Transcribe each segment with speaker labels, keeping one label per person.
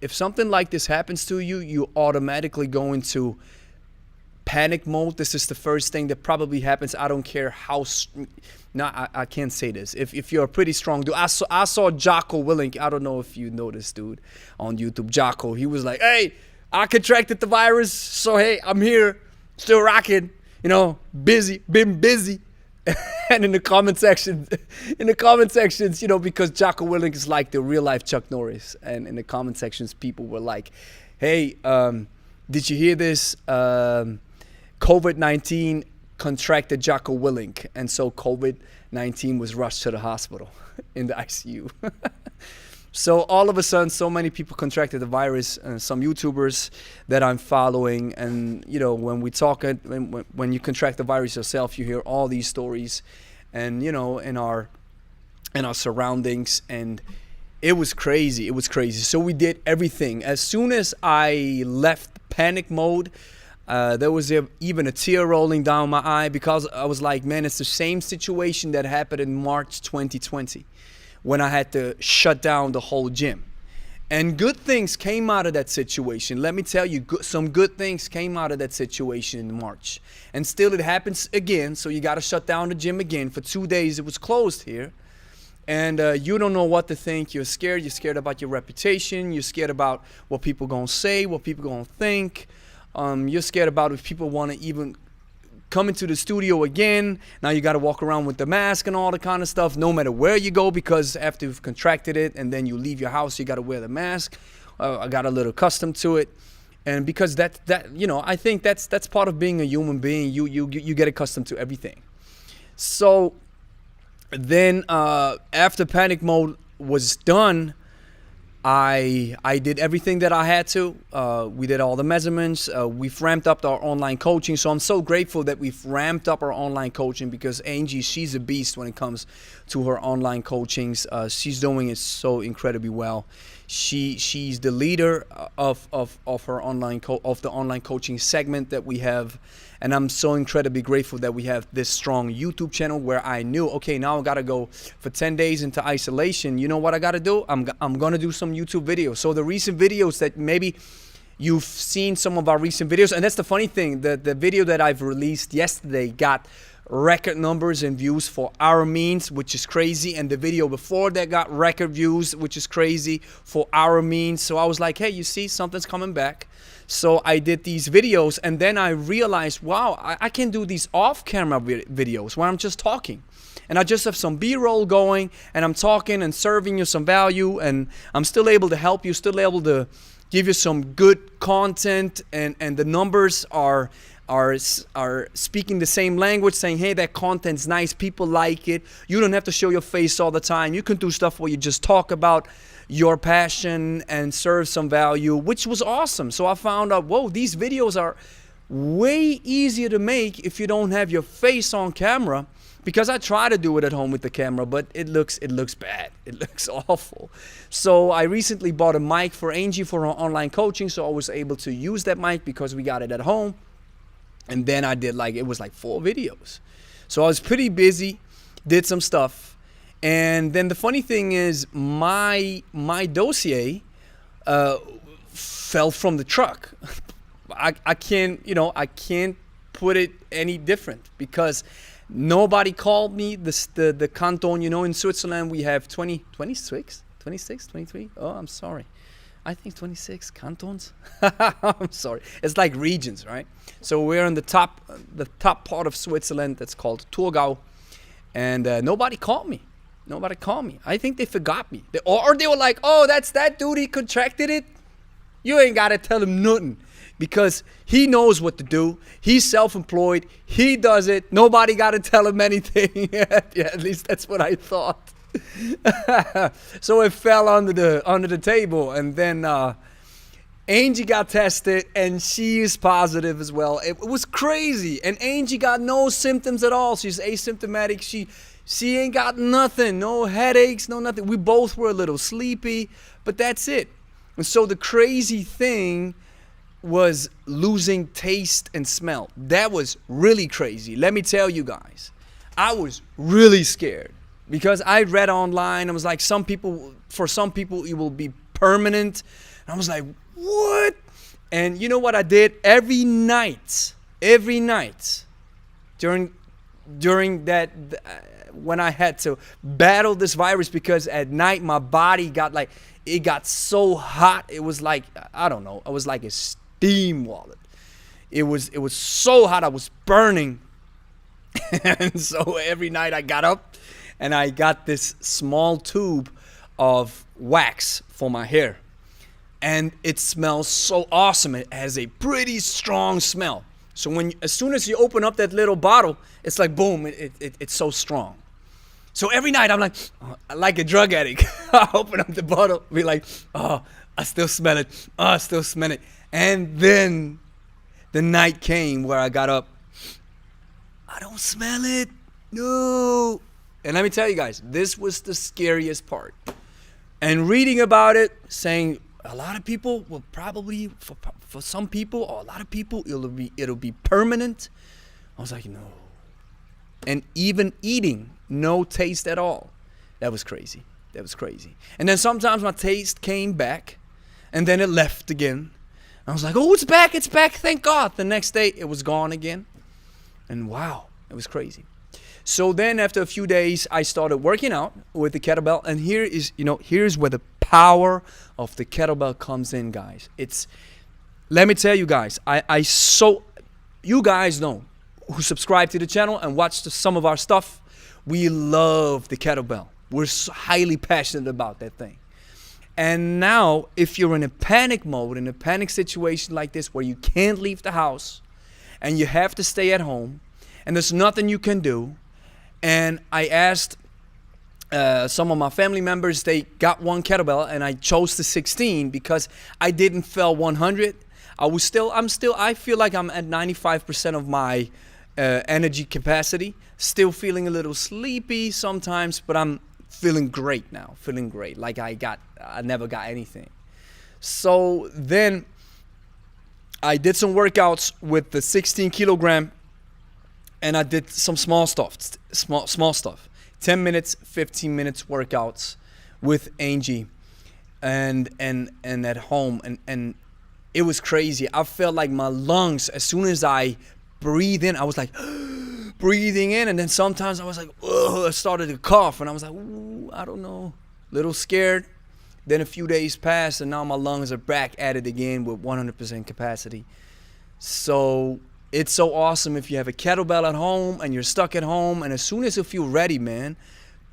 Speaker 1: if something like this happens to you, you automatically go into panic mode. This is the first thing that probably happens. I don't care how. I can't say this. If you're a pretty strong dude, I saw Jocko Willink. I don't know if you know this dude on YouTube. Jocko, he was like, "Hey, I contracted the virus, so hey, I'm here, still rocking. You know, been busy." And in the comment sections, you know, because Jocko Willink is like the real life Chuck Norris, and in the comment sections, people were like, "Hey, did you hear this? COVID-19 contracted Jocko Willink, and so COVID-19 was rushed to the hospital in the ICU." So all of a sudden, so many people contracted the virus, some YouTubers that I'm following. And, you know, when we talk, when you contract the virus yourself, you hear all these stories and, you know, in our surroundings. And it was crazy. It was crazy. So we did everything. As soon as I left panic mode, there was even a tear rolling down my eye, because I was like, man, it's the same situation that happened in March 2020. When I had to shut down the whole gym. And good things came out of that situation. Let me tell you, some good things came out of that situation in March. And still it happens again, so you got to shut down the gym again. For 2 days it was closed here. And you don't know what to think. You're scared. You're scared about your reputation. You're scared about what people going to say, what people going to think. You're scared about if people want to even come into the studio again. Now you got to walk around with the mask and all the kind of stuff, no matter where you go, because after you've contracted it and then you leave your house, you got to wear the mask. I got a little accustomed to it, and because that you know, I think that's part of being a human being. You get accustomed to everything. So then after panic mode was done, I did everything that I had to. We did all the measurements. We've ramped up our online coaching. So I'm so grateful that we've ramped up our online coaching, because Angie, she's a beast when it comes to her online coachings. She's doing it so incredibly well. She's the leader of her online the online coaching segment that we have. And I'm so incredibly grateful that we have this strong YouTube channel, where I knew, okay, now I got to go for 10 days into isolation. You know what I got to do? I'm going to do some YouTube videos. So the recent videos that maybe you've seen, some of our recent videos, and that's the funny thing, the video that I've released yesterday got record numbers and views for our means, which is crazy. And the video before that got record views, which is crazy for our means. So I was like, hey, you see, something's coming back. So I did these videos, and then I realized, wow, I can do these off-camera videos where I'm just talking. And I just have some B-roll going, and I'm talking and serving you some value, and I'm still able to help you, still able to give you some good content, and the numbers are speaking the same language, saying, hey, that content's nice, people like it. You don't have to show your face all the time. You can do stuff where you just talk about your passion and serve some value, which was awesome. So I found out, whoa, these videos are way easier to make if you don't have your face on camera, because I try to do it at home with the camera, but it looks bad. It looks awful. So I recently bought a mic for Angie for her online coaching, so I was able to use that mic because we got it at home. And then I did it was like 4 videos. So I was pretty busy, did some stuff. And then the funny thing is, my dossier fell from the truck. I can't put it any different, because nobody called me. The canton, in Switzerland we have 26, 23. Oh, I'm sorry. I think 26 cantons. I'm sorry. It's like regions, right? So we're in the top part of Switzerland that's called Thurgau, and nobody called me. I think they forgot me. Or they were like, oh, that's that dude, he contracted it. You ain't got to tell him nothing, because he knows what to do. He's self-employed. He does it. Nobody got to tell him anything. Yeah, at least that's what I thought. So it fell under the table, and then Angie got tested, and she is positive as well. It was crazy, and Angie got no symptoms at all. She's asymptomatic. She ain't got nothing, no headaches, no nothing. We both were a little sleepy, but that's it. And so the crazy thing was losing taste and smell. That was really crazy. Let me tell you guys, I was really scared, because I read online, I was like, for some people it will be permanent. And I was like, what? And you know what I did? Every night, during that, when I had to battle this virus, because at night my body it got so hot. It was like, I don't know, it was like a steam wallet. It was so hot, I was burning. And so every night I got up and I got this small tube of wax for my hair. And it smells so awesome. It has a pretty strong smell. So as soon as you open up that little bottle, it's like boom, it's so strong. So every night I'm like a drug addict. I open up the bottle, be like, oh, I still smell it. Oh, I still smell it. And then the night came where I got up. I don't smell it. No. And let me tell you guys, this was the scariest part. And reading about it, saying a lot of people will probably, for some people, or a lot of people, it'll be permanent. I was like, no. And even eating, no taste at all. That was crazy. And then sometimes my taste came back, and then it left again. I was like, oh, it's back, thank God. The next day, it was gone again. And wow, it was crazy. So then after a few days, I started working out with the kettlebell. And here's where the power of the kettlebell comes in, guys. Let me tell you guys, you guys know, who subscribe to the channel and watch some of our stuff, we love the kettlebell. We're so highly passionate about that thing. And now, if you're in a panic mode, in a panic situation like this, where you can't leave the house and you have to stay at home and there's nothing you can do, and I asked some of my family members, they got one kettlebell, and I chose the 16 because I didn't feel 100. I feel like I'm at 95% of my energy capacity, still feeling a little sleepy sometimes, but I'm feeling great now, like I never got anything. So then I did some workouts with the 16 kilogram, and I did some small stuff, 10 minutes, 15 minutes workouts with Angie and at home, and it was crazy. I felt like my lungs, as soon as I breathe in, I was like breathing in, and then sometimes I was like, oh, I started to cough, and I was like, ooh, I don't know, little scared. Then a few days passed, and now my lungs are back at it again with 100% capacity. So it's so awesome if you have a kettlebell at home and you're stuck at home, and as soon as you feel ready, man,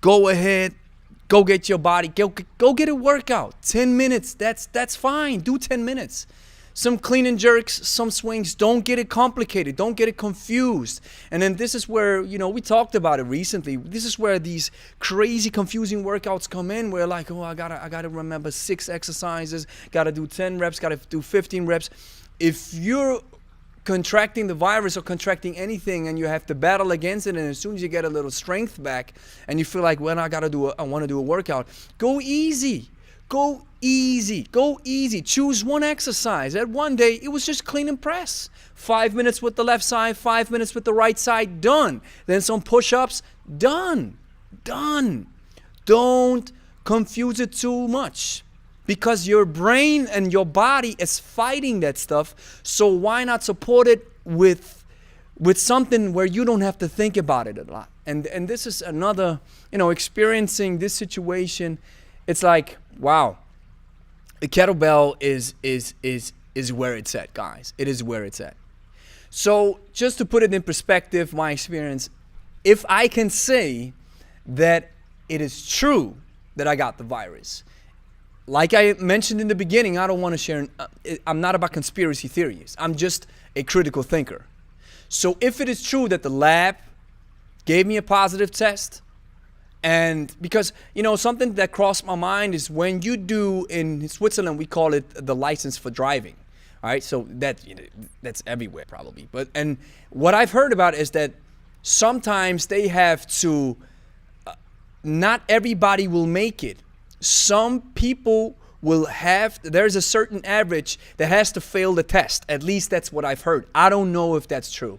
Speaker 1: go ahead, go get your body, go get a workout. 10 minutes, that's fine. Do 10 minutes. Some clean and jerks, some swings. Don't get it complicated. Don't get it confused. And then this is where, we talked about it recently. This is where these crazy, confusing workouts come in. Where like, oh, I gotta remember 6 exercises. Gotta do 10 reps. Gotta do 15 reps. If you're contracting the virus or contracting anything, and you have to battle against it, and as soon as you get a little strength back, and you feel like, well, I want to do a workout, go easy. Go easy. Choose one exercise. That one day, it was just clean and press. 5 minutes with the left side, 5 minutes with the right side, done. Then some push-ups, done. Don't confuse it too much, because your brain and your body is fighting that stuff. So why not support it with something where you don't have to think about it a lot? And this is another, experiencing this situation. It's like, wow, the kettlebell is where it's at, guys. It is where it's at. So just to put it in perspective, my experience, if I can say that it is true that I got the virus, like I mentioned in the beginning, I don't want to share, I'm not about conspiracy theories. I'm just a critical thinker. So if it is true that the lab gave me a positive test, and because, something that crossed my mind is when you do, in Switzerland, we call it the license for driving. All right, so that's everywhere probably. And what I've heard about is that sometimes they have to, not everybody will make it. Some people there's a certain average that has to fail the test. At least that's what I've heard. I don't know if that's true.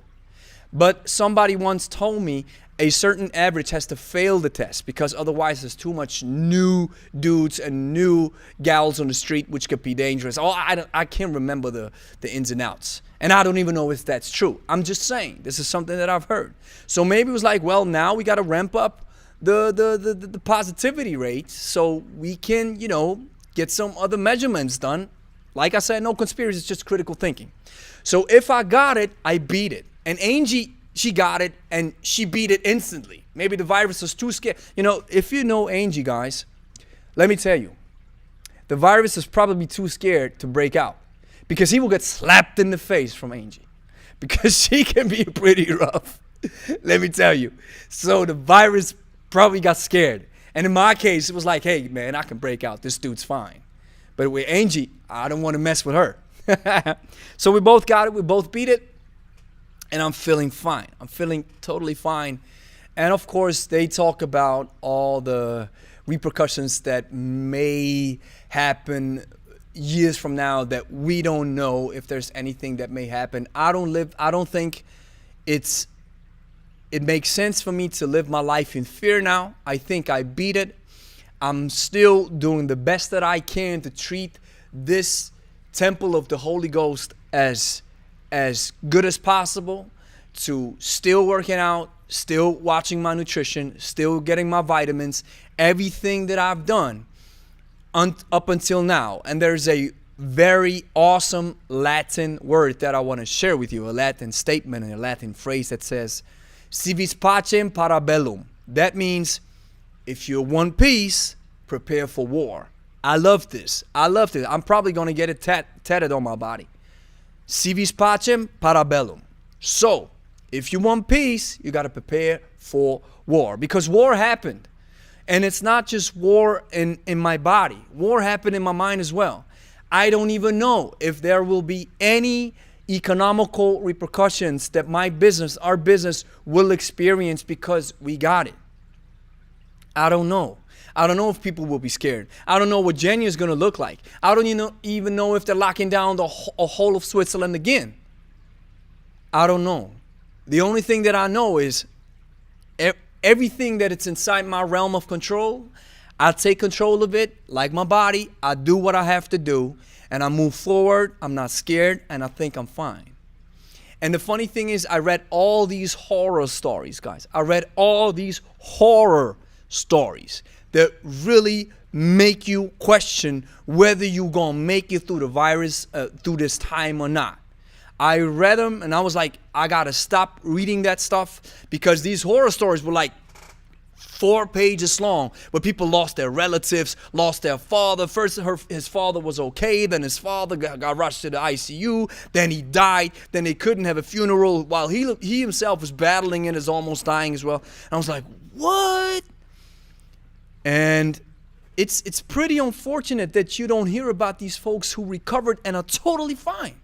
Speaker 1: But somebody once told me, a certain average has to fail the test, because otherwise there's too much new dudes and new gals on the street, which could be dangerous. Oh, I can't remember the ins and outs. And I don't even know if that's true. I'm just saying, this is something that I've heard. So maybe it was like, well, now we got to ramp up the positivity rate so we can, get some other measurements done. Like I said, no conspiracy, it's just critical thinking. So if I got it, I beat it. And Angie, she got it and she beat it instantly. Maybe the virus was too scared. If you know Angie, guys, let me tell you, the virus is probably too scared to break out, because he will get slapped in the face from Angie, because she can be pretty rough. Let me tell you. So the virus probably got scared. And in my case, it was like, hey, man, I can break out. This dude's fine. But with Angie, I don't want to mess with her. So we both got it. We both beat it. And I'm feeling fine. I'm feeling totally fine. And of course, they talk about all the repercussions that may happen years from now that we don't know if there's anything that may happen. I don't think it makes sense for me to live my life in fear now. I think I beat it. I'm still doing the best that I can to treat this temple of the Holy Ghost as good as possible, to still working out, still watching my nutrition, still getting my vitamins, everything that I've done up until now. And there's a very awesome Latin word that I want to share with you, a Latin statement and a Latin phrase that says, si vis pacem para bellum. That means, if you're one piece, prepare for war. I love this. I'm probably going to get it tatted on my body. Si vis pacem para bellum. So, if you want peace, you got to prepare for war, because war happened. And it's not just war in my body. War happened in my mind as well. I don't even know if there will be any economical repercussions that our business will experience because we got it. I don't know. I don't know if people will be scared. I don't know what January is going to look like. I don't even know if they're locking down a whole of Switzerland again. I don't know. The only thing that I know is everything that it's inside my realm of control, I take control of it like my body. I do what I have to do, and I move forward. I'm not scared, and I think I'm fine. And the funny thing is, I read all these horror stories, guys. I read all these horror stories that really make you question whether you're going to make it through the virus, through this time or not. I read them and I was like, I got to stop reading that stuff, because these horror stories were like 4 pages long, where people lost their relatives, lost their father. First, his father was okay. Then his father got rushed to the ICU. Then he died. Then they couldn't have a funeral while he himself was battling and is almost dying as well. And I was like, what? And it's pretty unfortunate that you don't hear about these folks who recovered and are totally fine.